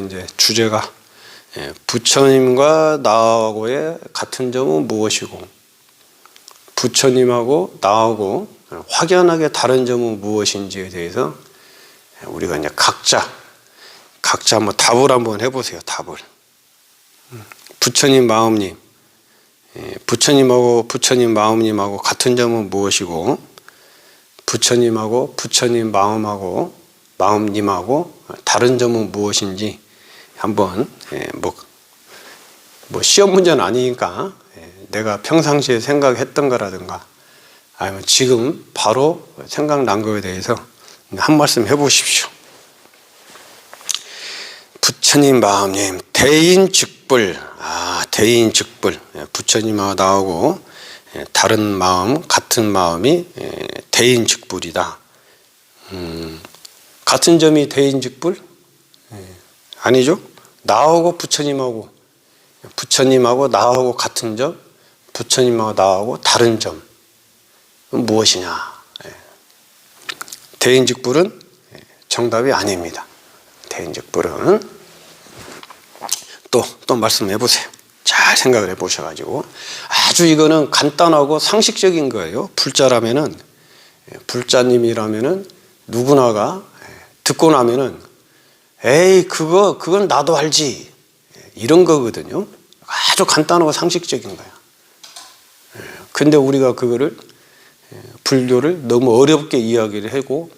이제 주제가 부처님과 나하고의 같은 점은 무엇이고 부처님하고 나하고 확연하게 다른 점은 무엇인지에 대해서 우리가 이제 각자 한번 답을 한번 해보세요. 답을. 부처님 마음님, 부처님하고 부처님 마음님하고 같은 점은 무엇이고 부처님하고 부처님 마음하고 마음님하고 다른 점은 무엇인지 한번 뭐 시험 문제는 아니니까 내가 평상시에 생각했던 거라든가 아니면 지금 바로 생각난 거에 대해서 한 말씀 해보십시오. 부처님 마음님 대인즉불. 대인즉불. 부처님하고 나하고 다른 마음 같은 마음이 대인즉불이다. 같은 점이 대인즉불? 아니죠. 나하고 부처님하고 나하고 같은 점, 부처님하고 나하고 다른 점 무엇이냐? 대인즉불은 정답이 아닙니다. 대인즉불은 또 말씀해 보세요. 잘 생각을 해 보셔가지고 아주 이거는 간단하고 상식적인 거예요. 불자님이라면은 누구나가 듣고 나면은 에이 그건 나도 알지 이런 거거든요. 아주 간단하고 상식적인 거야. 근데 우리가 그거를 불교를 너무 어렵게 이야기를 하고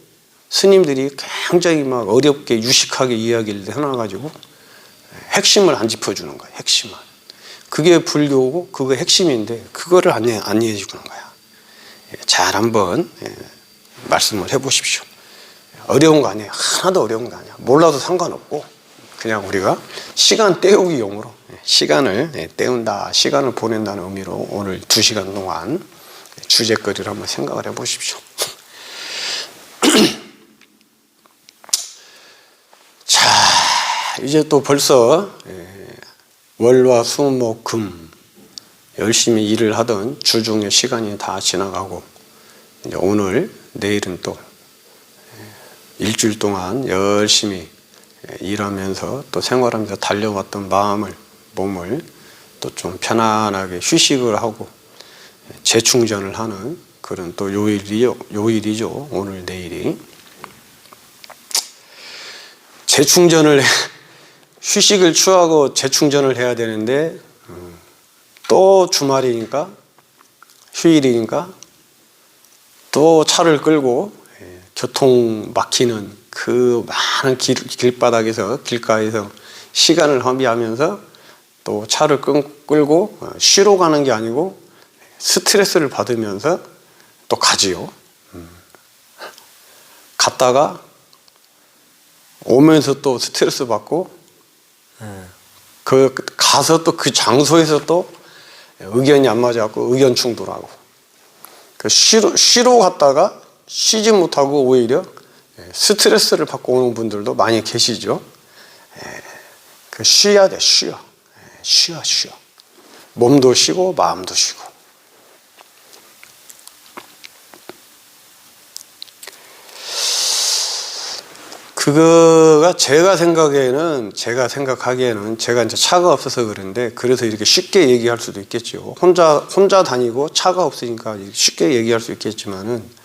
스님들이 굉장히 막 어렵게 유식하게 이야기를 해놔가지고 핵심을 안 짚어주는 거야. 핵심을. 그게 불교고 그게 핵심인데 그거를 안 이해해주는 거야. 잘 한번 말씀을 해보십시오. 어려운 거 아니에요. 하나도 어려운 거 아니야. 몰라도 상관없고 그냥 우리가 시간 때우기용으로 시간을 때운다, 시간을 보낸다는 의미로 오늘 2시간 동안 주제거리를 한번 생각을 해보십시오. 자, 이제 또 벌써 월화수목금 열심히 일을 하던 주중의 시간이 다 지나가고 이제 오늘 내일은 또 일주일 동안 열심히 일하면서 또 생활하면서 달려왔던 몸을 또 좀 편안하게 휴식을 하고 재충전을 하는 그런 또 요일이죠. 오늘 내일이 휴식을 취하고 재충전을 해야 되는데 또 주말이니까 휴일이니까 또 차를 끌고 교통 막히는 그 많은 길바닥에서 길가에서 시간을 허비하면서 또 차를 끌고 쉬러 가는 게 아니고 스트레스를 받으면서 또 가지요. 갔다가 오면서 또 스트레스 받고 가서 또 그 장소에서 또 의견이 안 맞아갖고 의견 충돌하고 쉬러 갔다가 쉬지 못하고 오히려 스트레스를 받고 오는 분들도 많이 계시죠. 쉬어야 돼. 쉬어. 몸도 쉬고 마음도 쉬고. 그거가 제가 생각하기에는 제가 이제 차가 없어서 그런데 그래서 이렇게 쉽게 얘기할 수도 있겠죠. 혼자 다니고 차가 없으니까 쉽게 얘기할 수 있겠지만은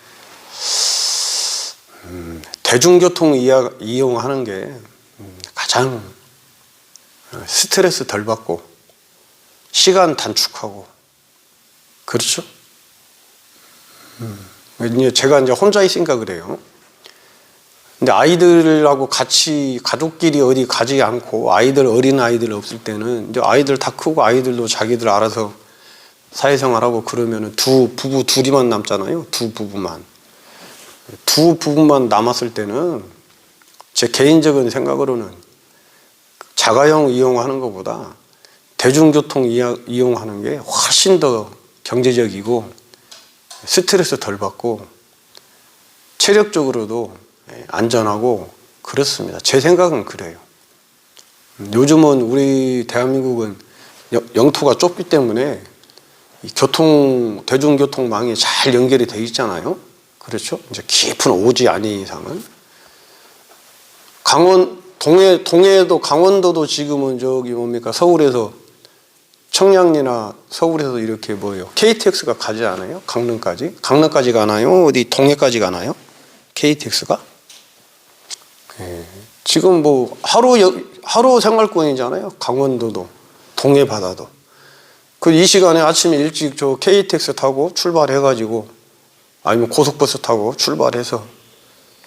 대중교통 이용하는 게 가장 스트레스 덜 받고 시간 단축하고 그렇죠? 제가 이제 혼자 있으니까 그래요. 근데 아이들하고 같이 가족끼리 어디 가지 않고 어린 아이들 없을 때는 이제 아이들 다 크고 아이들도 자기들 알아서 사회생활하고 그러면은 부부 둘이만 남잖아요. 두 부부만 남았을 때는 제 개인적인 생각으로는 자가용 이용하는 것보다 대중교통 이용하는 게 훨씬 더 경제적이고 스트레스 덜 받고 체력적으로도 안전하고 그렇습니다. 제 생각은 그래요. 요즘은 우리 대한민국은 영토가 좁기 때문에 대중교통망이 잘 연결이 돼 있잖아요. 그렇죠? 이제 깊은 오지 아닌 이상은 동해도 강원도도 지금은 저기 뭡니까 서울에서 청량리나 서울에서 이렇게 뭐예요? KTX가 가지 않아요? 강릉까지? 강릉까지 가나요? 어디 동해까지 가나요? KTX가? 예. 지금 뭐 하루 생활권이잖아요. 강원도도 동해 바다도. 그 이 시간에 아침에 일찍 저 KTX 타고 출발해가지고 아니면 고속버스 타고 출발해서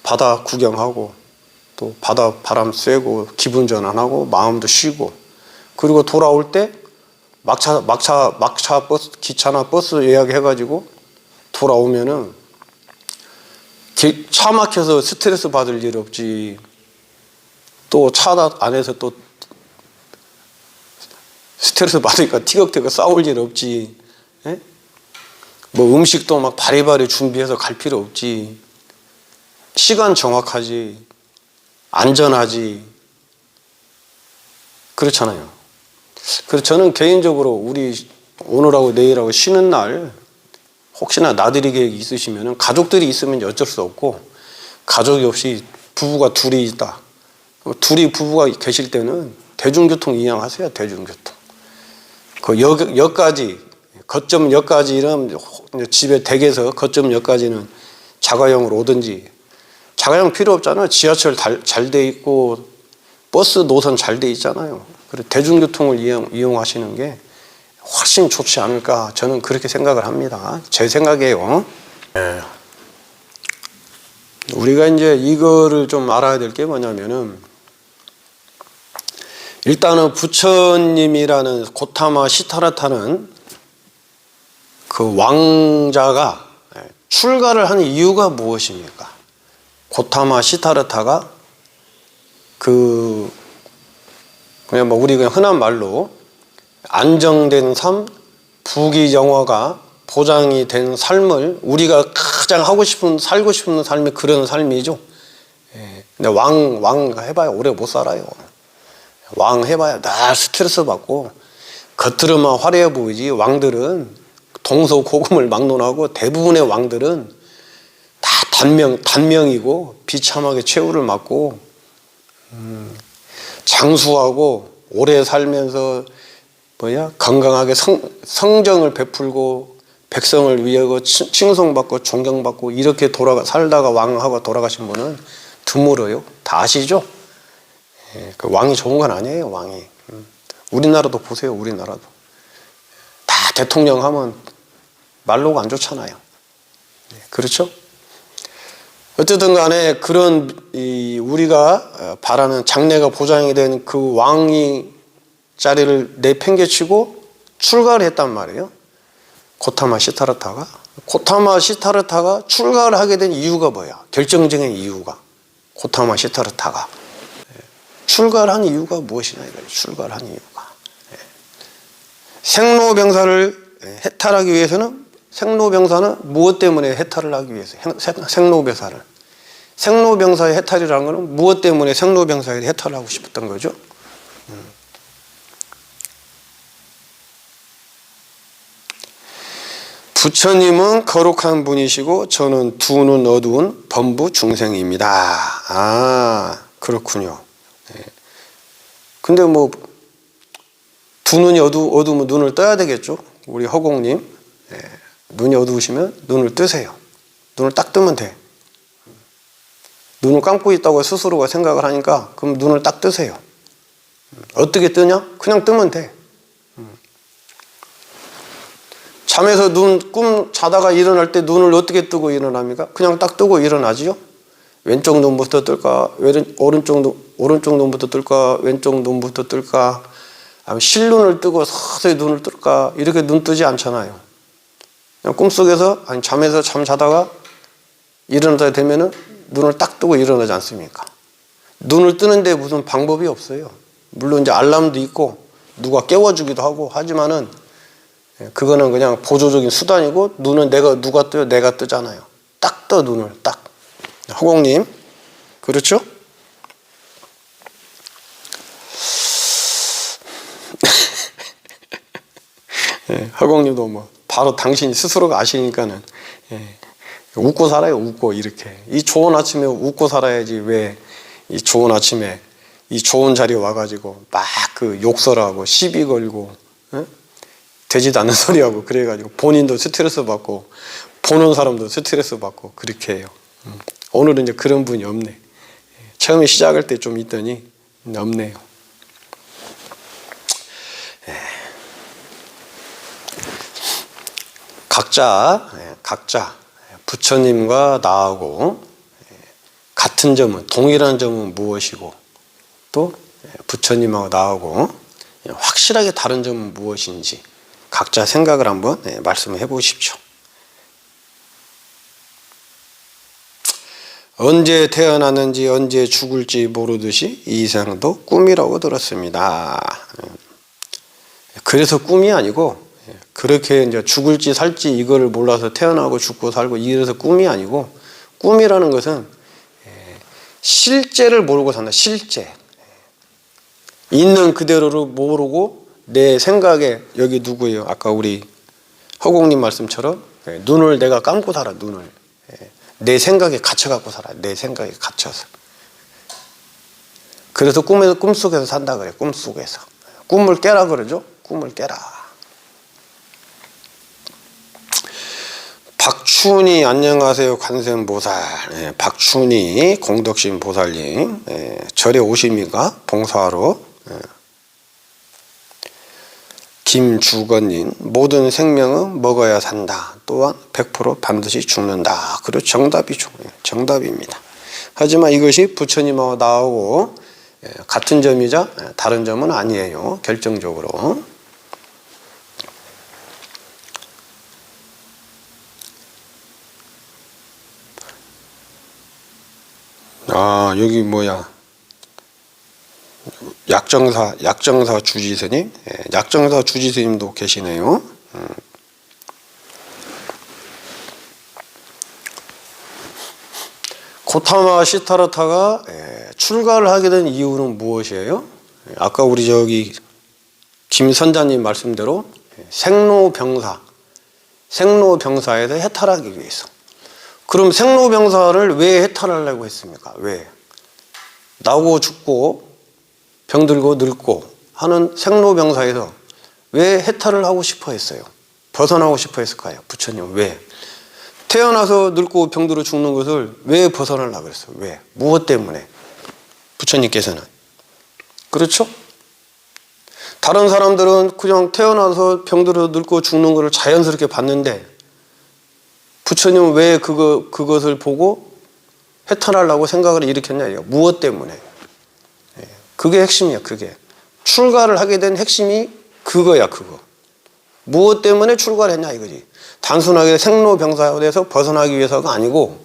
바다 구경하고 또 바다 바람 쐬고 기분 전환하고 마음도 쉬고 그리고 돌아올 때 막차 버스 기차나 버스 예약해가지고 돌아오면은 차 막혀서 스트레스 받을 일 없지. 또 차 안에서 또 스트레스 받으니까 티격태격 싸울 일 없지. 에? 뭐 음식도 막 바리바리 준비해서 갈 필요 없지. 시간 정확하지. 안전하지. 그렇잖아요. 그래서 저는 개인적으로 우리 오늘하고 내일하고 쉬는 날 혹시나 나들이 계획이 있으시면 가족들이 있으면 어쩔 수 없고 가족이 없이 부부가 둘이 있다. 둘이 부부가 계실 때는 대중교통 이용하세요. 대중교통. 그 역까지 거점역까지 이런 집에 댁에서 거점역까지는 자가용으로 오든지 자가용 필요 없잖아요. 지하철 잘 돼 있고 버스 노선 잘 돼 있잖아요. 그래서 대중교통을 이용하시는 게 훨씬 좋지 않을까 저는 그렇게 생각을 합니다. 제 생각이에요. 네. 우리가 이제 이거를 좀 알아야 될 게 뭐냐면은 일단은 부처님이라는 고타마 시타르타는 그 왕자가 출가를 한 이유가 무엇입니까? 고타마 시타르타가 그냥 뭐 우리가 흔한 말로 안정된 삶, 부귀영화가 보장이 된 삶을 우리가 가장 살고 싶은 삶이 그런 삶이죠. 근데 왕 해봐야 오래 못 살아요. 왕 해봐야 날 스트레스 받고 겉으로만 화려해 보이지 왕들은 동서고금을 막론하고 대부분의 왕들은 다 단명이고 비참하게 최후를 맞고 장수하고 오래 살면서 건강하게 성정을 베풀고 백성을 위하고 칭송받고 존경받고 이렇게 살다가 왕하고 돌아가신 분은 드물어요. 다 아시죠? 그 왕이 좋은 건 아니에요. 왕이. 우리나라도 보세요. 우리나라도 다 대통령 하면 말로가 안 좋잖아요. 그렇죠? 어쨌든 간에 그런 우리가 바라는 장래가 보장이 된 그 왕이 자리를 내팽개치고 출가를 했단 말이에요. 고타마 시타르타가 출가를 하게 된 이유가 뭐야? 결정적인 이유가 고타마 시타르타가 출가를 한 이유가 무엇이냐 이거예요. 출가를 한 이유가 생로병사를 해탈하기 위해서는 생로병사는 무엇 때문에 해탈을 하기 위해서 생로병사의 해탈이라는 것은 무엇 때문에 생로병사의 해탈을 하고 싶었던 거죠? 부처님은 거룩한 분이시고 저는 두 눈 어두운 범부 중생입니다. 아, 그렇군요. 근데 뭐 두 눈이 어두우면 눈을 떠야 되겠죠? 우리 허공님 눈이 어두우시면 눈을 뜨세요. 눈을 딱 뜨면 돼. 눈을 감고 있다고 스스로가 생각을 하니까 그럼 눈을 딱 뜨세요. 어떻게 뜨냐? 그냥 뜨면 돼. 잠에서 꿈 자다가 일어날 때 눈을 어떻게 뜨고 일어납니까? 그냥 딱 뜨고 일어나지요? 왼쪽 눈부터 뜰까? 오른쪽 눈부터 뜰까? 왼쪽 눈부터 뜰까? 아니면 실눈을 뜨고 서서히 눈을 뜰까? 이렇게 눈 뜨지 않잖아요. 그냥 꿈속에서 아니 잠에서 잠 자다가 일어나다 되면은 눈을 딱 뜨고 일어나지 않습니까? 눈을 뜨는데 무슨 방법이 없어요. 물론 이제 알람도 있고 누가 깨워주기도 하고 하지만은 그거는 그냥 보조적인 수단이고 눈은 누가 떠요? 내가 뜨잖아요. 딱 떠 눈을 딱. 허공님 그렇죠? 허공님도 뭐 바로 당신이 스스로가 아시니까는 웃고 살아요. 웃고 이렇게 이 좋은 아침에 웃고 살아야지 왜 이 좋은 아침에 이 좋은 자리에 와가지고 막 그 욕설하고 시비 걸고 되지도 않는 소리하고 그래가지고 본인도 스트레스 받고 보는 사람도 스트레스 받고 그렇게 해요. 오늘은 이제 그런 분이 없네. 처음에 시작할 때 좀 있더니 없네요. 각자 부처님과 나하고 같은 점은, 동일한 점은 무엇이고, 또 부처님하고 나하고 확실하게 다른 점은 무엇인지 각자 생각을 한번 말씀해 보십시오. 언제 태어났는지 언제 죽을지 모르듯이 이 세상도 꿈이라고 들었습니다. 그래서 꿈이 아니고, 그렇게 이제 죽을지 살지 이거를 몰라서 태어나고 죽고 살고 이래서 꿈이 아니고, 꿈이라는 것은 실제를 모르고 산다. 실제. 있는 그대로를 모르고 내 생각에, 여기 누구예요? 아까 우리 허공님 말씀처럼 눈을 내가 감고 살아. 눈을 내 생각에 갇혀갖고 살아. 내 생각에 갇혀서. 그래서 꿈속에서 산다 그래. 꿈속에서. 꿈을 깨라 그러죠. 꿈을 깨라. 박춘희 안녕하세요. 관세음보살. 박춘희 공덕심 보살님 절에 오십니까? 봉사하러. 김주건님 모든 생명은 먹어야 산다. 또한 100% 반드시 죽는다. 그리고 정답이죠. 정답입니다. 하지만 이것이 부처님하고 나하고 같은 점이자 다른 점은 아니에요. 결정적으로. 아, 여기 뭐야? 약정사 주지스님? 약정사 주지스님도 계시네요. 고타마 시타르타가 출가를 하게 된 이유는 무엇이에요? 아까 우리 저기 김선자님 말씀대로 생로병사에서 해탈하기 위해서. 그럼 생로병사를 왜 해탈하려고 했습니까? 왜? 나고 죽고 병들고 늙고 하는 생로병사에서 왜 해탈을 하고 싶어 했어요? 벗어나고 싶어 했을까요? 부처님 왜? 태어나서 늙고 병들어 죽는 것을 왜 벗어나려고 그랬어요? 왜? 무엇 때문에? 부처님께서는. 그렇죠? 다른 사람들은 그냥 태어나서 병들어 늙고 죽는 것을 자연스럽게 봤는데 부처님은 왜 그것을 보고 해탈하려고 생각을 일으켰냐? 무엇 때문에? 그게 핵심이야. 그게 출가를 하게 된 핵심이 그거야. 그거 무엇 때문에 출가를 했냐 이거지. 단순하게 생로병사에서 벗어나기 위해서가 아니고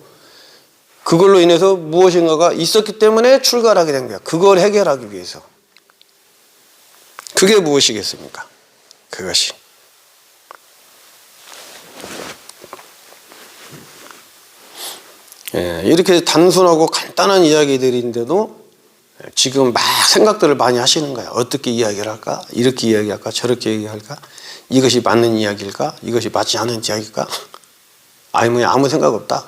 그걸로 인해서 무엇인가가 있었기 때문에 출가를 하게 된 거야. 그걸 해결하기 위해서. 그게 무엇이겠습니까? 그것이 이렇게 단순하고 간단한 이야기들인데도 지금 막 생각들을 많이 하시는 거야. 어떻게 이야기를 할까? 이렇게 이야기할까? 저렇게 얘기할까? 이것이 맞는 이야기일까? 이것이 맞지 않은 이야기일까? 아니면 아무 생각 없다?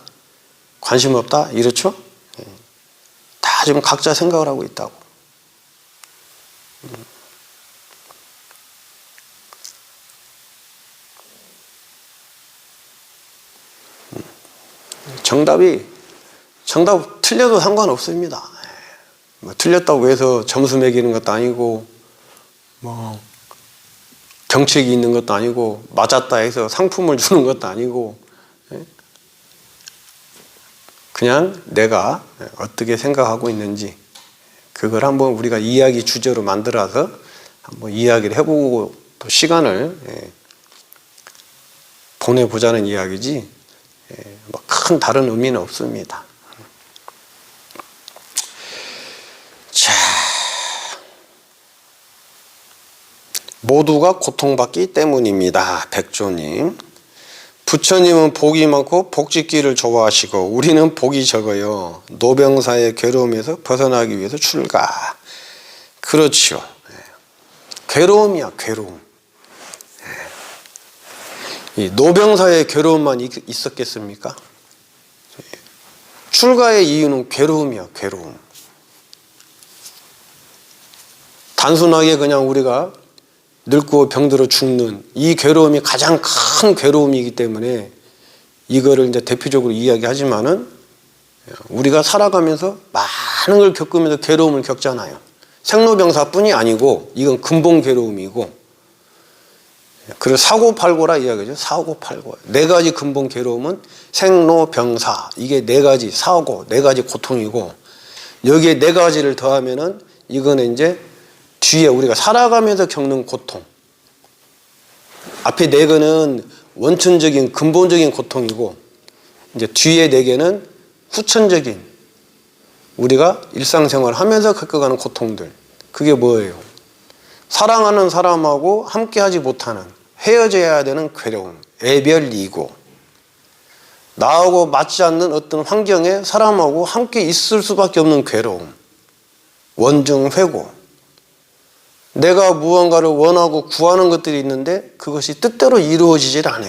관심 없다? 이렇죠? 다 지금 각자 생각을 하고 있다고. 정답 틀려도 상관없습니다. 뭐 틀렸다고 해서 점수 매기는 것도 아니고 뭐 경책이 있는 것도 아니고 맞았다 해서 상품을 주는 것도 아니고 그냥 내가 어떻게 생각하고 있는지 그걸 한번 우리가 이야기 주제로 만들어서 한번 이야기를 해보고 또 시간을 보내보자는 이야기지 뭐 큰 다른 의미는 없습니다. 자, 모두가 고통받기 때문입니다. 백조님. 부처님은 복이 많고 복짓기를 좋아하시고 우리는 복이 적어요. 노병사의 괴로움에서 벗어나기 위해서 출가. 그렇죠. 괴로움이야, 괴로움. 이 노병사의 괴로움만 있었겠습니까? 출가의 이유는 괴로움이야, 괴로움. 단순하게 그냥 우리가 늙고 병들어 죽는 이 괴로움이 가장 큰 괴로움이기 때문에 이거를 이제 대표적으로 이야기하지만은 우리가 살아가면서 많은 걸 겪으면서 괴로움을 겪잖아요. 생로병사뿐이 아니고 이건 근본 괴로움이고, 그래서 사고팔고라 이야기죠. 사고팔고. 네 가지 근본 괴로움은 생로병사, 이게 네 가지 사고, 네 가지 고통이고, 여기에 네 가지를 더하면은 이거는 이제 뒤에 우리가 살아가면서 겪는 고통. 앞에 네 개는 원천적인 근본적인 고통이고, 이제 뒤에 네 개는 후천적인 우리가 일상생활 하면서 겪어가는 고통들. 그게 뭐예요? 사랑하는 사람하고 함께하지 못하는, 헤어져야 되는 괴로움, 애별이고, 나하고 맞지 않는 어떤 환경에 사람하고 함께 있을 수밖에 없는 괴로움, 원증회고, 내가 무언가를 원하고 구하는 것들이 있는데 그것이 뜻대로 이루어지질 않아.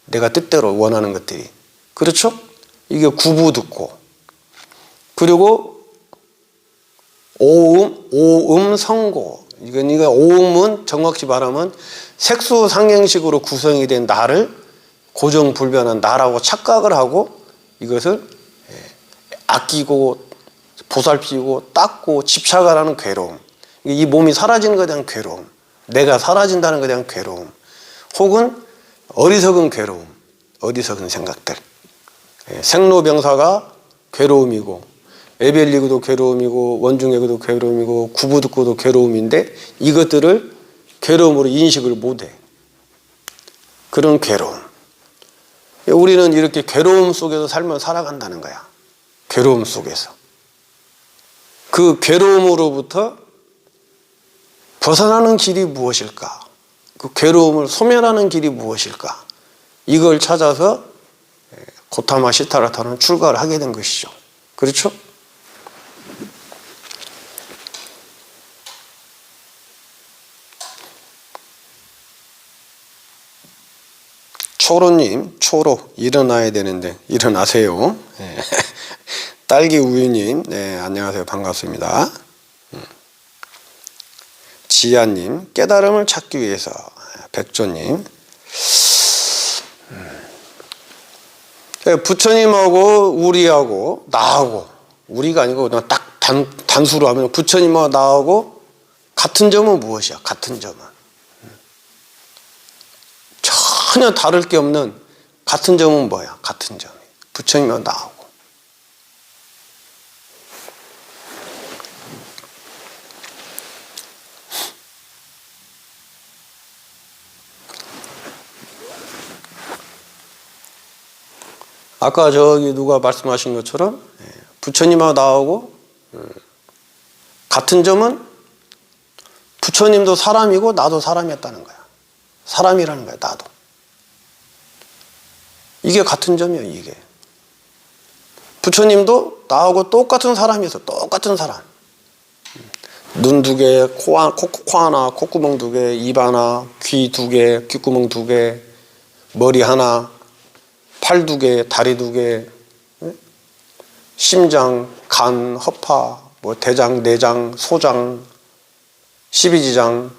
내가 뜻대로 원하는 것들이. 그렇죠? 이게 구부듣고. 그리고 오음성고. 이건 오음은 정확히 말하면 색수상행식으로 구성이 된 나를 고정불변한 나라고 착각을 하고 이것을 아끼고 보살피고 닦고 집착을 하는 괴로움. 이 몸이 사라지는 것에 대한 괴로움, 내가 사라진다는 것에 대한 괴로움, 혹은 어리석은 괴로움, 어리석은 생각들. 생로병사가 괴로움이고, 애별리고도 괴로움이고, 원중애고도 괴로움이고, 구부듣고도 괴로움인데 이것들을 괴로움으로 인식을 못해. 그런 괴로움. 우리는 이렇게 괴로움 속에서 살면 살아간다는 거야. 괴로움 속에서. 그 괴로움으로부터 벗어나는 길이 무엇일까? 그 괴로움을 소멸하는 길이 무엇일까? 이걸 찾아서 고타마 시타라타는 출가를 하게 된 것이죠. 그렇죠? 초로님, 초로 일어나야 되는데 일어나세요. 딸기 우유님, 네, 안녕하세요. 반갑습니다. 지아님, 깨달음을 찾기 위해서. 백조님, 부처님하고 우리하고 나하고, 우리가 아니고 그냥 딱 단수로 하면 부처님하고 나하고 같은 점은 무엇이야? 같은 점은 전혀 다를 게 없는 같은 점은 뭐야? 같은 점이 부처님하고 나하고. 아까 저기 누가 말씀하신 것처럼 부처님하고 나하고 같은 점은 부처님도 사람이고 나도 사람이었다는 거야. 사람이라는 거야, 나도. 이게 같은 점이에요, 이게. 부처님도 나하고 똑같은 사람이었어, 똑같은 사람. 눈 두 개, 코 하나, 콧구멍 두 개, 입 하나, 귀 두 개, 귓구멍 두 개, 머리 하나, 팔 두 개, 다리 두 개, 심장, 간, 허파, 뭐 대장, 내장, 소장, 십이지장,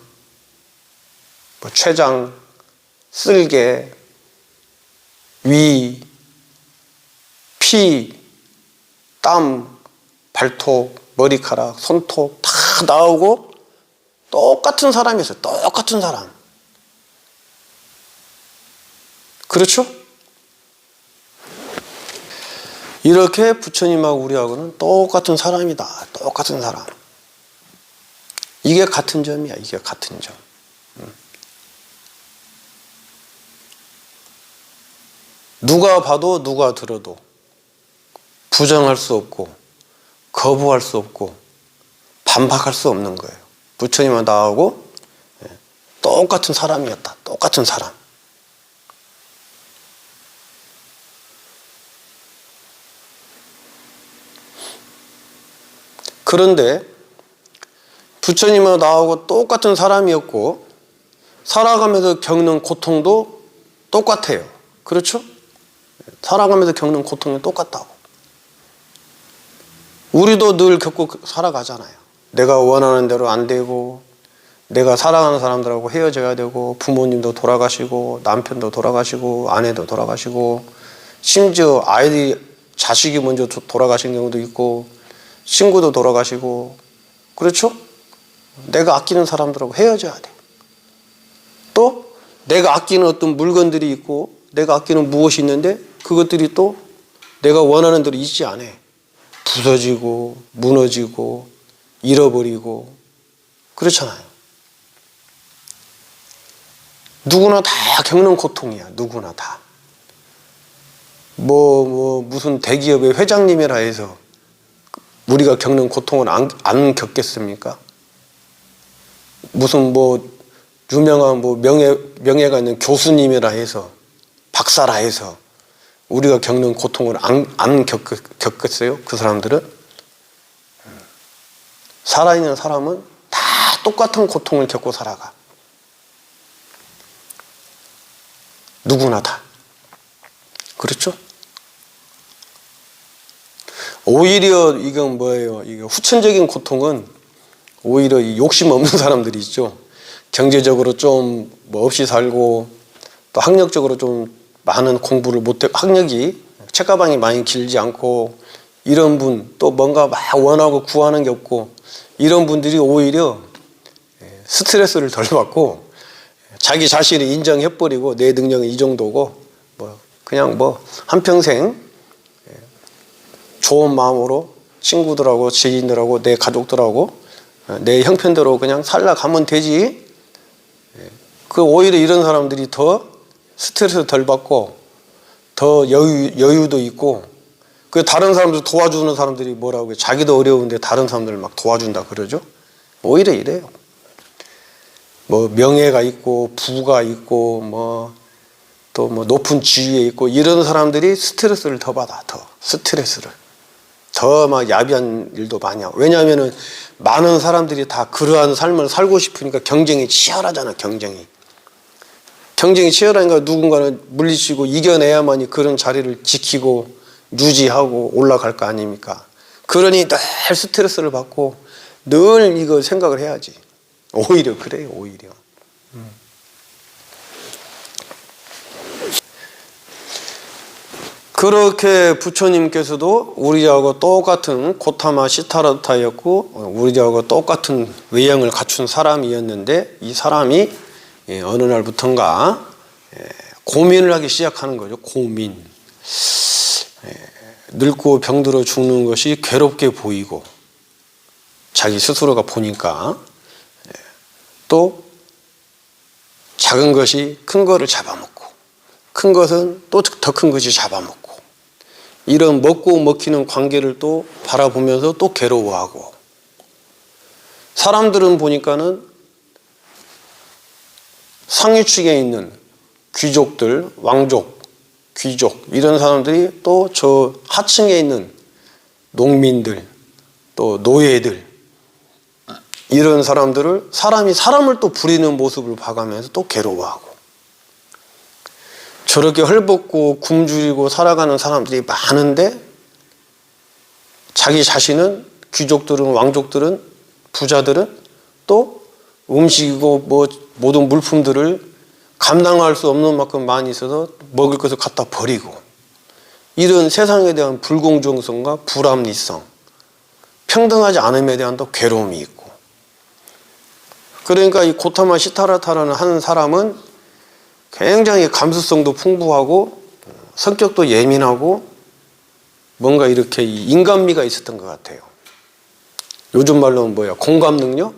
뭐 췌장, 쓸개, 위, 피, 땀, 발톱, 머리카락, 손톱 다 나오고 똑같은 사람이었어요. 똑같은 사람. 그렇죠? 이렇게 부처님하고 우리하고는 똑같은 사람이다. 똑같은 사람. 이게 같은 점이야. 이게 같은 점. 누가 봐도 누가 들어도 부정할 수 없고 거부할 수 없고 반박할 수 없는 거예요. 부처님과 나하고 똑같은 사람이었다. 똑같은 사람. 그런데 부처님과 나하고 똑같은 사람이었고 살아가면서 겪는 고통도 똑같아요. 그렇죠? 살아가면서 겪는 고통이 똑같다고. 우리도 늘 겪고 살아가잖아요. 내가 원하는 대로 안 되고, 내가 사랑하는 사람들하고 헤어져야 되고, 부모님도 돌아가시고, 남편도 돌아가시고, 아내도 돌아가시고, 심지어 아이들이, 자식이 먼저 돌아가신 경우도 있고, 친구도 돌아가시고, 그렇죠? 내가 아끼는 사람들하고 헤어져야 돼. 또 내가 아끼는 어떤 물건들이 있고, 내가 아끼는 무엇이 있는데 그것들이 또 내가 원하는 대로 있지 않아. 부서지고 무너지고 잃어버리고 그렇잖아요. 누구나 다 겪는 고통이야. 누구나 다. 무슨 대기업의 회장님이라 해서 우리가 겪는 고통을 안 겪겠습니까? 무슨 유명한 명예가 있는 교수님이라 해서, 박사라 해서 우리가 겪는 고통을 안 겪겠어요? 그 사람들은? 살아있는 사람은 다 똑같은 고통을 겪고 살아가. 누구나 다. 그렇죠? 오히려 이건 뭐예요? 이게 후천적인 고통은 오히려 이 욕심 없는 사람들이 있죠. 경제적으로 좀 없이 살고, 또 학력적으로 좀 많은 공부를 못해, 학력이 책가방이 많이 길지 않고, 이런 분, 또 뭔가 막 원하고 구하는 게 없고, 이런 분들이 오히려 스트레스를 덜 받고 자기 자신을 인정해버리고, 내 능력은 이 정도고, 그냥 한평생 좋은 마음으로 친구들하고 지인들하고 내 가족들하고 내 형편대로 그냥 살아가면 되지. 오히려 이런 사람들이 더 스트레스 덜 받고 더 여유도 있고, 다른 사람들 도와주는 사람들이 뭐라고 해요? 자기도 어려운데 다른 사람들을 막 도와준다 그러죠. 오히려 이래요. 명예가 있고 부가 있고 또 높은 지위에 있고, 이런 사람들이 스트레스를 더 받아. 스트레스를 더 막 야비한 일도 많이 하고. 왜냐하면은 많은 사람들이 다 그러한 삶을 살고 싶으니까 경쟁이 치열하잖아. 경쟁이 치열하니까 누군가는 물리치고 이겨내야만이 그런 자리를 지키고 유지하고 올라갈 거 아닙니까? 그러니 늘 스트레스를 받고 늘 이거 생각을 해야지. 오히려 그래요. 오히려. 그렇게 부처님께서도 우리하고 똑같은 고타마 시타라타였고, 우리하고 똑같은 외형을 갖춘 사람이었는데, 이 사람이 어느 날부턴가 고민을 하기 시작하는 거죠. 고민. 늙고 병들어 죽는 것이 괴롭게 보이고, 자기 스스로가 보니까, 또 작은 것이 큰 거를 잡아먹고, 큰 것은 또 더 큰 것이 잡아먹고, 이런 먹고 먹히는 관계를 또 바라보면서 또 괴로워하고, 사람들은 보니까는 상위층에 있는 귀족들, 왕족, 귀족, 이런 사람들이 또 저 하층에 있는 농민들, 또 노예들, 이런 사람들을, 사람을 또 부리는 모습을 봐가면서 또 괴로워하고, 저렇게 헐벗고 굶주리고 살아가는 사람들이 많은데, 자기 자신은, 귀족들은, 왕족들은, 부자들은 또 음식이고 모든 물품들을 감당할 수 없는 만큼 많이 있어서 먹을 것을 갖다 버리고, 이런 세상에 대한 불공정성과 불합리성, 평등하지 않음에 대한 또 괴로움이 있고. 그러니까 이 고타마 시타라타라는 한 사람은 굉장히 감수성도 풍부하고 성격도 예민하고 뭔가 이렇게 인간미가 있었던 것 같아요. 요즘 말로는 공감 능력?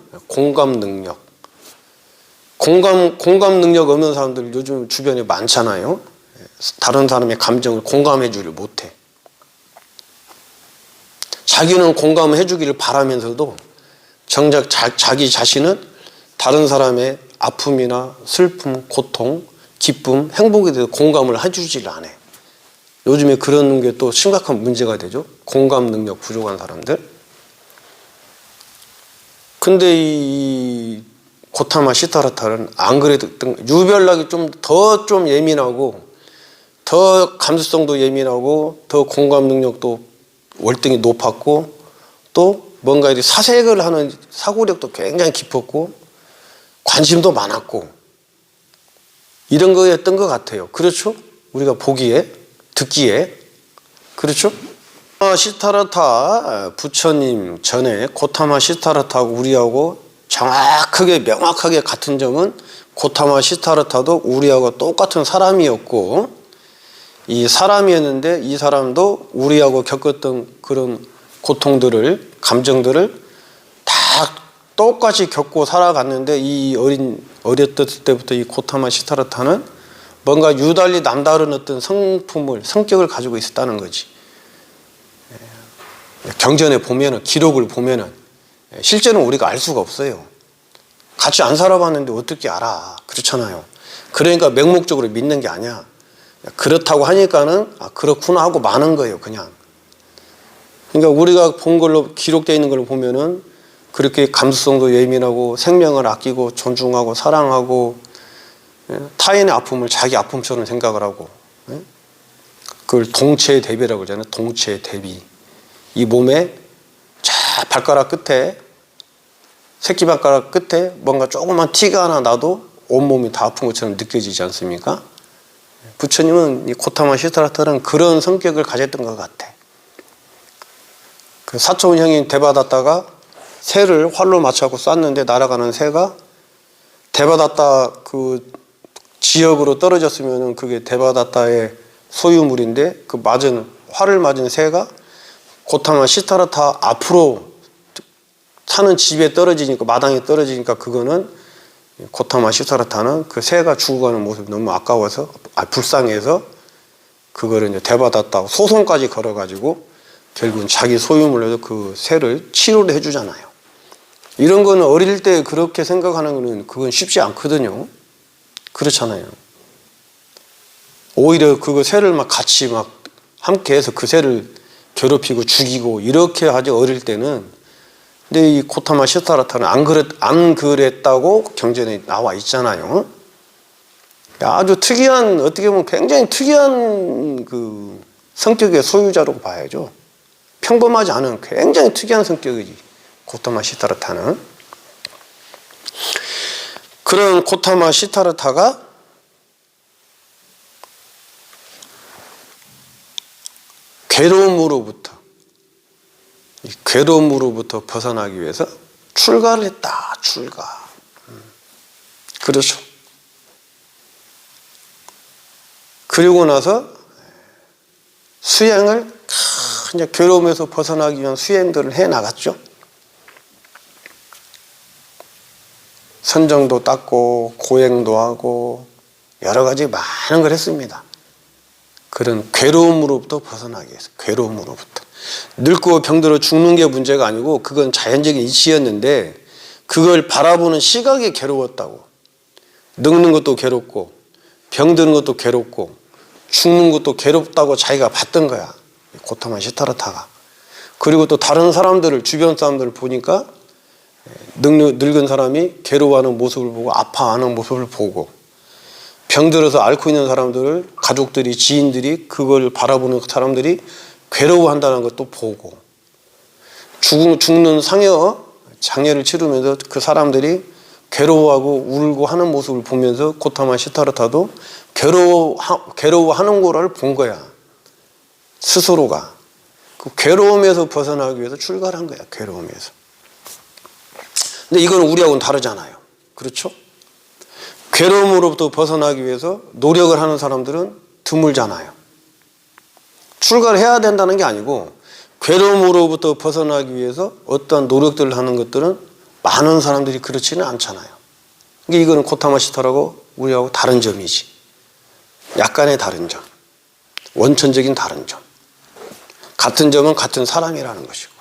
공감 능력 없는 사람들 요즘 주변에 많잖아요. 다른 사람의 감정을 공감해 주를 못해. 자기는 공감해 주기를 바라면서도 정작 자기 자신은 다른 사람의 아픔이나 슬픔, 고통, 기쁨, 행복에 대해서 공감을 해주질 않아. 요즘에 그런 게 또 심각한 문제가 되죠. 공감 능력 부족한 사람들. 근데 이 고타마 시타라타는 안 그랬던, 유별나게 더 예민하고, 더 감수성도 예민하고, 더 공감 능력도 월등히 높았고, 또 뭔가 이렇게 사색을 하는 사고력도 굉장히 깊었고 관심도 많았고 이런 거였던 것 같아요. 그렇죠? 우리가 보기에 듣기에 그렇죠? 시타르타 부처님 전에 고타마 시타르타하고 우리하고 정확하게 명확하게 같은 점은 고타마 시타르타도 우리하고 똑같은 사람이었고 이 사람이었는데 이 사람도 우리하고 겪었던 그런 고통들을 감정들을 다 똑같이 겪고 살아갔는데 이 어렸을 때부터 이 고타마 시타르타는 뭔가 유달리 남다른 어떤 성격을 가지고 있었다는 거지. 경전에 보면은 기록을 보면은 실제는 우리가 알 수가 없어요. 같이 안 살아봤는데 어떻게 알아? 그렇잖아요. 그러니까 맹목적으로 믿는 게 아니야. 그렇다고 하니까는 그렇구나 하고 마는 거예요, 그냥. 그러니까 우리가 본 걸로 기록되어 있는 걸로 보면은 그렇게 감수성도 예민하고 생명을 아끼고 존중하고 사랑하고 타인의 아픔을 자기 아픔처럼 생각을 하고 그걸 동체 대비라고 그러잖아요. 동체 대비. 이 몸에 발가락 끝에 새끼발가락 끝에 뭔가 조그만 티가 하나 나도 온몸이 다 아픈 것처럼 느껴지지 않습니까? 부처님은 이 고타마 시타르타는 그런 성격을 가졌던 것 같아. 그 사촌 형이 대바다다가 새를 활로 맞춰서 쐈는데 날아가는 새가 대바다다 그 지역으로 떨어졌으면 그게 대바다다의 소유물인데 그 활을 맞은 새가 고타마 시타르타 앞으로 사는 집에 떨어지니까 마당에 떨어지니까 그거는 고타마 시타르타는 그 새가 죽어가는 모습이 너무 아까워서 불쌍해서 그거를 이제 대바다다고 소송까지 걸어가지고 결국은 자기 소유물로 그 새를 치료를 해주잖아요. 이런 거는 어릴 때 그렇게 생각하는 거는 그건 쉽지 않거든요. 그렇잖아요. 오히려 그거 새를 같이 함께해서 그 새를 괴롭히고 죽이고 이렇게 하지 어릴 때는. 근데 이 고타마 시타르타는 안 그랬다고 경전에 나와 있잖아요. 아주 특이한, 어떻게 보면 굉장히 특이한 그 성격의 소유자라고 봐야죠. 평범하지 않은 굉장히 특이한 성격이지, 고타마 시타르타는. 그런 고타마 시타르타가 괴로움으로부터 벗어나기 위해서 출가를 했다. 출가. 그렇죠. 그리고 나서 수행을 이제 괴로움에서 벗어나기 위한 수행들을 해 나갔죠. 선정도 닦고 고행도 하고 여러 가지 많은 걸 했습니다. 그런 괴로움으로부터 벗어나기 위해서. 괴로움으로부터. 늙고 병들어 죽는 게 문제가 아니고 그건 자연적인 이치였는데 그걸 바라보는 시각이 괴로웠다고. 늙는 것도 괴롭고 병드는 것도 괴롭고 죽는 것도 괴롭다고 자기가 봤던 거야, 고타마 시타르타가. 그리고 또 다른 사람들을, 주변 사람들을 보니까 늙은 사람이 괴로워하는 모습을 보고 아파하는 모습을 보고 병들어서 앓고 있는 사람들을 가족들이, 지인들이, 그걸 바라보는 사람들이 괴로워한다는 것도 보고 죽는 장애를 치르면서 그 사람들이 괴로워하고 울고 하는 모습을 보면서 고타마 시타르타도 괴로워하는 거를 본 거야, 스스로가. 그 괴로움에서 벗어나기 위해서 출가를 한 거야, 괴로움에서. 근데 이건 우리하고는 다르잖아요. 그렇죠? 괴로움으로부터 벗어나기 위해서 노력을 하는 사람들은 드물잖아요. 출가를 해야 된다는 게 아니고 괴로움으로부터 벗어나기 위해서 어떠한 노력들을 하는 것들은 많은 사람들이 그렇지는 않잖아요. 그러니까 이거는 고타마 시타르타하고 우리하고 다른 점이지. 약간의 다른 점. 원천적인 다른 점. 같은 점은 같은 사람이라는 것이고.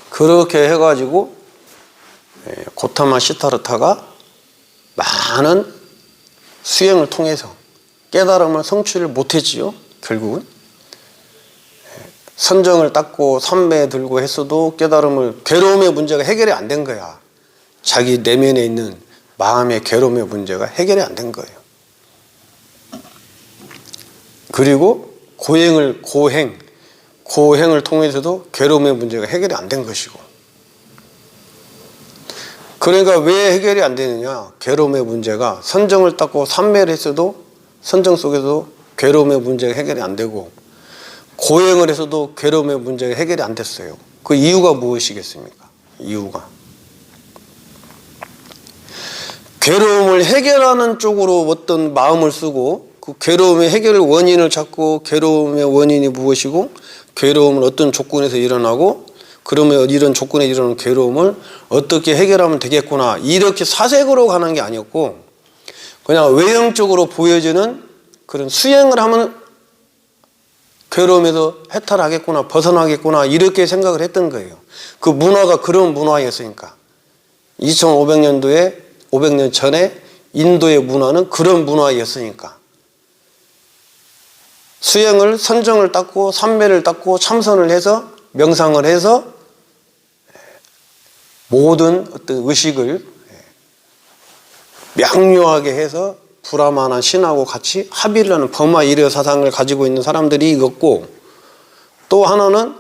그렇게 해가지고 고타마 시타르타가 많은 수행을 통해서 깨달음을 성취를 못했지요. 결국은 선정을 닦고 삼매 들고 했어도 괴로움의 문제가 해결이 안 된 거야. 자기 내면에 있는 마음의 괴로움의 문제가 해결이 안 된 거예요. 그리고 고행을 통해서도 괴로움의 문제가 해결이 안 된 것이고. 그러니까 왜 해결이 안 되느냐? 괴로움의 문제가 선정을 닦고 삼매를 했어도 선정 속에서도 괴로움의 문제가 해결이 안 되고, 고행을 해서도 괴로움의 문제가 해결이 안 됐어요. 그 이유가 무엇이겠습니까? 이유가 괴로움을 해결하는 쪽으로 어떤 마음을 쓰고, 그 괴로움의 해결 원인을 찾고, 괴로움의 원인이 무엇이고, 괴로움은 어떤 조건에서 일어나고, 그러면 이런 조건에 일어나는 괴로움을 어떻게 해결하면 되겠구나, 이렇게 사색으로 가는 게 아니었고, 그냥 외형적으로 보여지는 그런 수행을 하면 괴로움에서 해탈하겠구나, 벗어나겠구나, 이렇게 생각을 했던 거예요. 그 문화가 그런 문화였으니까. 2500년도에 500년 전에 인도의 문화는 그런 문화였으니까. 수행을, 선정을 닦고 삼매를 닦고 참선을 해서 명상을 해서 모든 어떤 의식을 명료하게 해서 브라마나 신하고 같이 합의를 하는 범아 일의 사상을 가지고 있는 사람들이 있었고, 또 하나는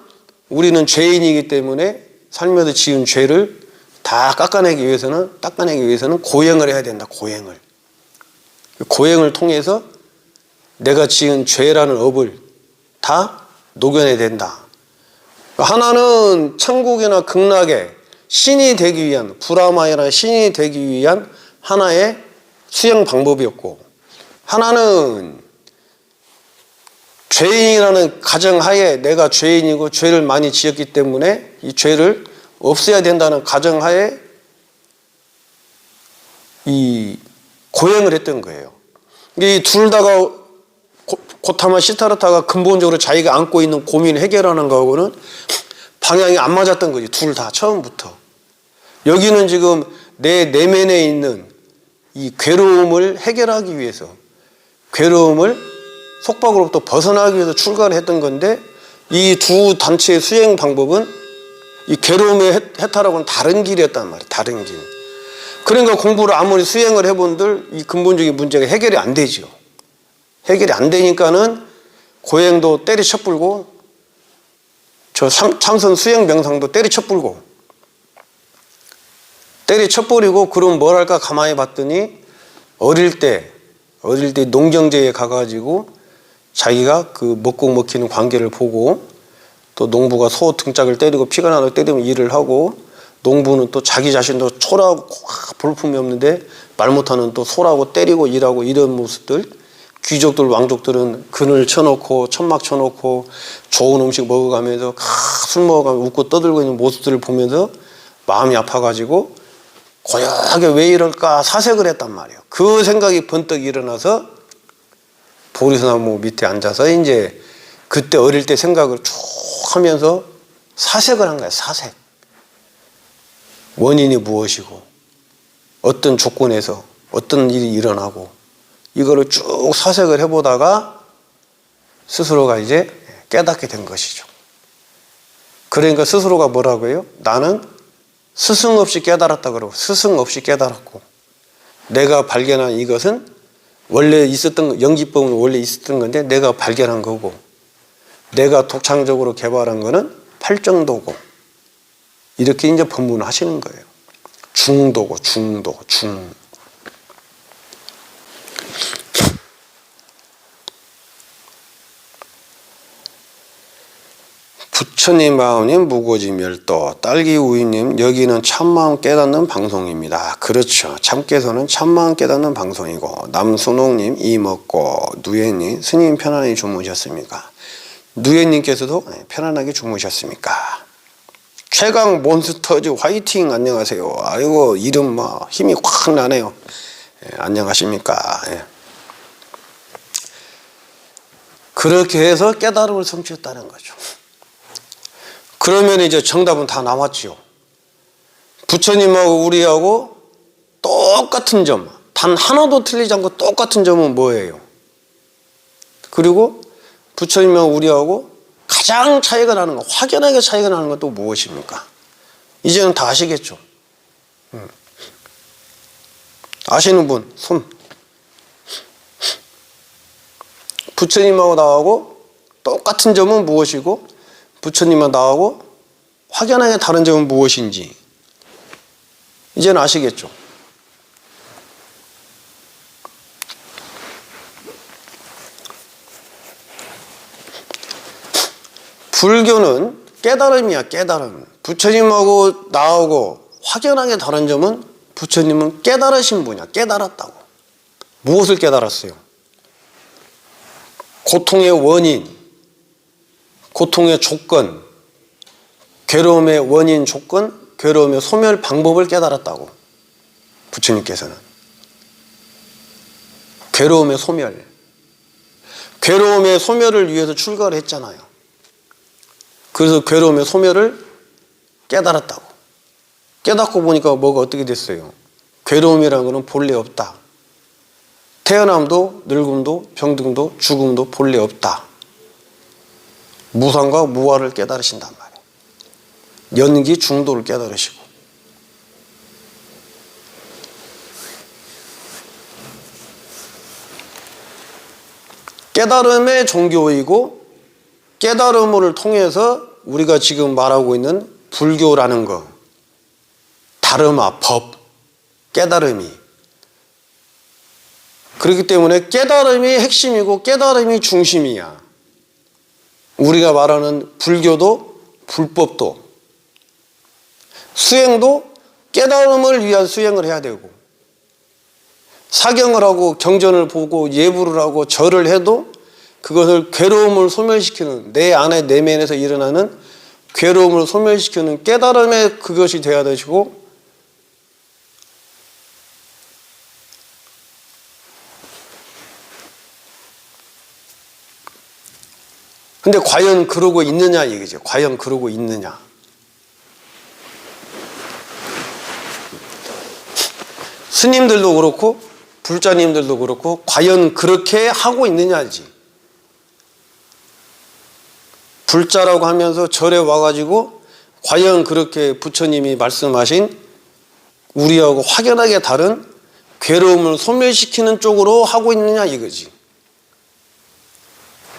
우리는 죄인이기 때문에 살면서 지은 죄를 다 닦아내기 위해서는 고행을 해야 된다. 고행을 통해서 내가 지은 죄라는 업을 다 녹여내야 된다. 하나는 천국이나 극락에 신이 되기 위한, 브라마이나 신이 되기 위한 하나의 수행 방법이었고, 하나는 죄인이라는 가정하에 내가 죄인이고 죄를 많이 지었기 때문에 이 죄를 없애야 된다는 가정하에 이 고행을 했던 거예요. 이 둘 다가 고타마 시타르타가 근본적으로 자기가 안고 있는 고민을 해결하는 거하고는 방향이 안 맞았던 거지. 둘 다 처음부터. 여기는 지금 내 내면에 있는 이 괴로움을 해결하기 위해서, 괴로움을 속박으로부터 벗어나기 위해서 출가를 했던 건데, 이 두 단체의 수행 방법은 이 괴로움의 해탈하고는 다른 길이었단 말이에요. 다른 길. 그러니까 공부를 아무리 수행을 해본들 이 근본적인 문제가 해결이 안 되죠. 해결이 안 되니까는 고행도 때리쳐불고, 저 참선 수행 명상도 때리쳐불고, 때리쳐버리고, 그럼 뭘 할까 가만히 봤더니 어릴 때 농경제에 가가지고 자기가 그 먹고 먹히는 관계를 보고, 또 농부가 소 등짝을 때리고 피가 나도록 때리면 일을 하고, 농부는 또 자기 자신도 초라하고 볼품이 없는데 말 못하는 또 소라고 때리고 일하고, 이런 모습들, 귀족들 왕족들은 그늘 쳐놓고 천막 쳐놓고 좋은 음식 먹어가면서 술 먹어가면서 웃고 떠들고 있는 모습들을 보면서 마음이 아파가지고 고요하게 왜 이럴까 사색을 했단 말이에요. 그 생각이 번뜩 일어나서 보리소나무 밑에 앉아서 이제 그때 어릴 때 생각을 쭉 하면서 사색을 한 거예요. 사색. 원인이 무엇이고, 어떤 조건에서 어떤 일이 일어나고, 이거를 쭉 사색을 해보다가 스스로가 이제 깨닫게 된 것이죠. 그러니까 스스로가 뭐라고 해요? 나는 스승 없이 깨달았다 그러고, 스승 없이 깨달았고, 내가 발견한 이것은 원래 있었던, 영지법은 원래 있었던 건데 내가 발견한 거고, 내가 독창적으로 개발한 거는 팔정도고, 이렇게 이제 법문을 하시는 거예요. 중도고, 중. 부처님 마음님 무고지 멸도, 딸기 우유님 여기는 참마음 깨닫는 방송입니다. 그렇죠. 참깨소는 참마음 깨닫는 방송이고, 남순옥님 이 먹고, 누에님 스님 편안히 주무셨습니까? 누에님께서도 편안하게 주무셨습니까? 최강 몬스터즈 화이팅. 안녕하세요. 아이고 이름 뭐 힘이 확 나네요. 안녕하십니까? 그렇게 해서 깨달음을 성취했다는 거죠. 그러면 이제 정답은 다 나왔죠. 부처님하고 우리하고 똑같은 점, 단 하나도 틀리지 않고 똑같은 점은 뭐예요? 그리고 부처님하고 우리하고 가장 차이가 나는 것, 확연하게 차이가 나는 것도 무엇입니까? 이제는 다 아시겠죠. 아시는 분 손. 부처님하고 나하고 똑같은 점은 무엇이고 부처님과 나하고 확연하게 다른 점은 무엇인지 이제는 아시겠죠? 불교는 깨달음이야, 깨달음. 부처님하고 나하고 확연하게 다른 점은 부처님은 깨달으신 분이야, 깨달았다고. 무엇을 깨달았어요? 고통의 원인, 고통의 조건, 괴로움의 원인 조건, 괴로움의 소멸 방법을 깨달았다고. 부처님께서는 괴로움의 소멸, 괴로움의 소멸을 위해서 출가를 했잖아요. 그래서 괴로움의 소멸을 깨달았다고. 깨닫고 보니까 뭐가 어떻게 됐어요? 괴로움이라는 것은 본래 없다. 태어남도 늙음도 병듦도 죽음도 본래 없다. 무상과 무아를 깨달으신단 말이에요. 연기 중도를 깨달으시고. 깨달음의 종교이고 깨달음을 통해서 우리가 지금 말하고 있는 불교라는 거, 다르마, 법, 깨달음이. 그렇기 때문에 깨달음이 핵심이고 깨달음이 중심이야. 우리가 말하는 불교도 불법도 수행도 깨달음을 위한 수행을 해야 되고, 사경을 하고 경전을 보고 예불을 하고 절을 해도 그것을 괴로움을 소멸시키는, 내 안에 내면에서 일어나는 괴로움을 소멸시키는 깨달음의 그것이 되어야 되시고, 근데 과연 그러고 있느냐 이거죠. 과연 그러고 있느냐. 스님들도 그렇고 불자님들도 그렇고 과연 그렇게 하고 있느냐지. 불자라고 하면서 절에 와가지고 과연 그렇게 부처님이 말씀하신 우리하고 확연하게 다른 괴로움을 소멸시키는 쪽으로 하고 있느냐 이거지.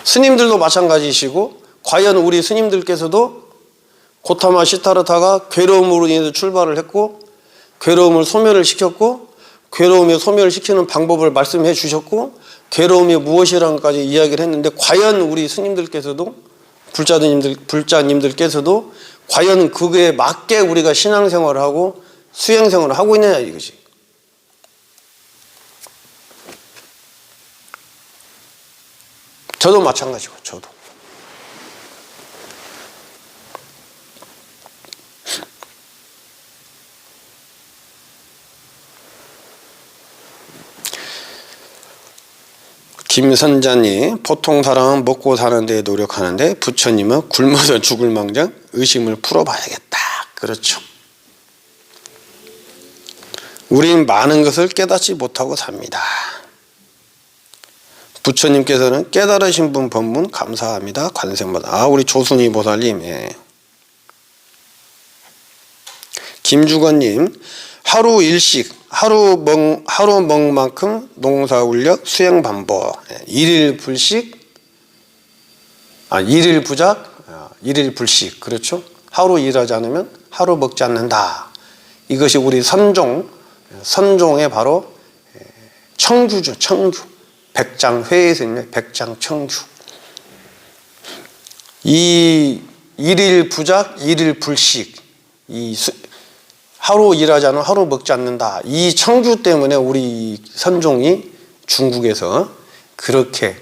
스님들도 마찬가지시고 과연 우리 스님들께서도 고타마 시타르타가 괴로움으로 인해서 출발을 했고 괴로움을 소멸을 시켰고 괴로움을 소멸을 시키는 방법을 말씀해 주셨고 괴로움이 무엇이라는 것까지 이야기를 했는데 과연 우리 스님들께서도 불자님들께서도 과연 그거에 맞게 우리가 신앙생활을 하고 수행생활을 하고 있느냐 이거지. 저도 마찬가지고 저도. 김선자님, 보통 사람은 먹고 사는 데 노력하는데 부처님은 굶어서 죽을 망정 의심을 풀어봐야겠다. 그렇죠. 우린 많은 것을 깨닫지 못하고 삽니다. 부처님께서는 깨달으신 분 법문 감사합니다. 관세음보살. 우리 조순이 보살님. 예. 김주건님, 하루 일식, 하루 먹만큼 농사울력 수행 반복. 일일 불식, 일일 부작, 일일 불식. 그렇죠? 하루 일하지 않으면 하루 먹지 않는다. 이것이 우리 선종의 바로 청규죠. 청규. 백장회에서 있는 백장청규. 이 일일 부작, 일일 불식, 하루 일하지 않으면 하루 먹지 않는다. 이 청규 때문에 우리 선종이 중국에서 그렇게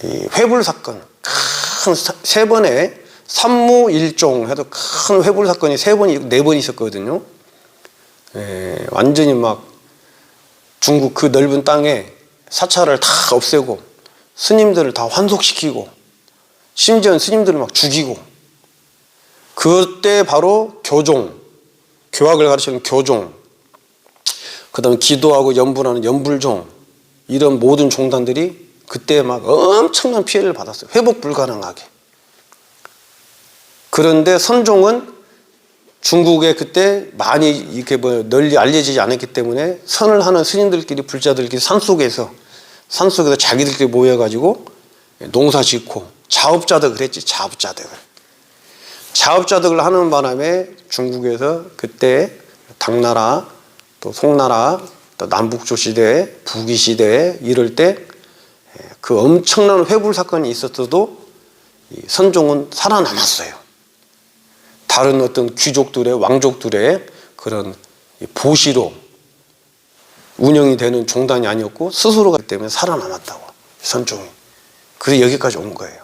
회불사건, 큰 세 번의 삼무일종 해도 큰 회불사건이 네 번 있었거든요. 완전히 막 중국 그 넓은 땅에 사찰을 다 없애고 스님들을 다 환속시키고 심지어 스님들을 막 죽이고, 그때 바로 교종, 교학을 가르치는 교종, 그 다음에 기도하고 연불하는 연불종, 이런 모든 종단들이 그때 막 엄청난 피해를 받았어요. 회복 불가능하게. 그런데 선종은 중국에 그때 많이 이렇게 뭐 널리 알려지지 않았기 때문에 선을 하는 스님들끼리 불자들끼리 산속에서 자기들끼리 모여가지고 농사 짓고 자업자득을 했지. 자업자득을 하는 바람에 중국에서 그때 당나라 또 송나라 또 남북조 시대 부귀 시대 이럴 때 그 엄청난 회불 사건이 있었어도 이 선종은 살아남았어요. 다른 어떤 귀족들의 왕족들의 그런 보시로 운영이 되는 종단이 아니었고 스스로가 때문에 살아남았다고 선종이. 그래서 여기까지 온 거예요.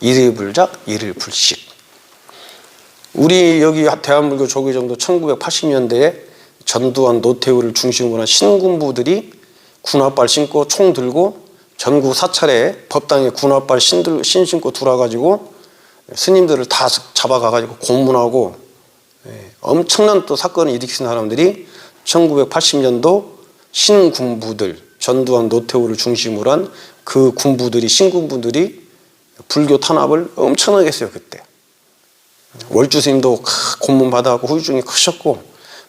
일일불작, 일일불식. 우리 여기 대한불교 조계종도 1980년대에 전두환, 노태우를 중심으로 한 신군부들이 군화발 신고 총 들고 전국 사찰에 법당에 군화발 신 신고 들어와가지고 스님들을 다 잡아가가지고 고문하고 엄청난 또 사건을 일으킨 사람들이 1980년도 신군부들, 전두환, 노태우를 중심으로 한 그 군부들이, 신군부들이 불교 탄압을 엄청나게 했어요, 그때. 월주 스님도 고문 받아갖고 후유증이 크셨고,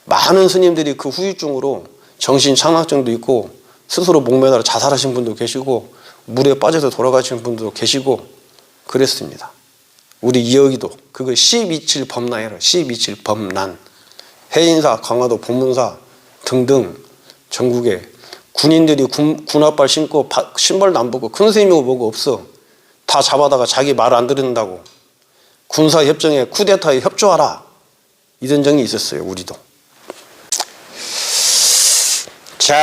많은 스님들이 그 후유증으로 정신 착락증도 있고, 스스로 목매달아 자살하신 분도 계시고, 물에 빠져서 돌아가신 분도 계시고, 그랬습니다. 우리 이여기도 그거 12.7 범난이에요. 12.7 범난. 해인사, 강화도 법문사 등등 전국에 군인들이 군화발 신고 신발도 안 벗고 큰 스님이고 뭐고 없어. 다 잡아다가 자기 말 안 들은다고 군사협정에 쿠데타에 협조하라 이런 정이 있었어요. 우리도.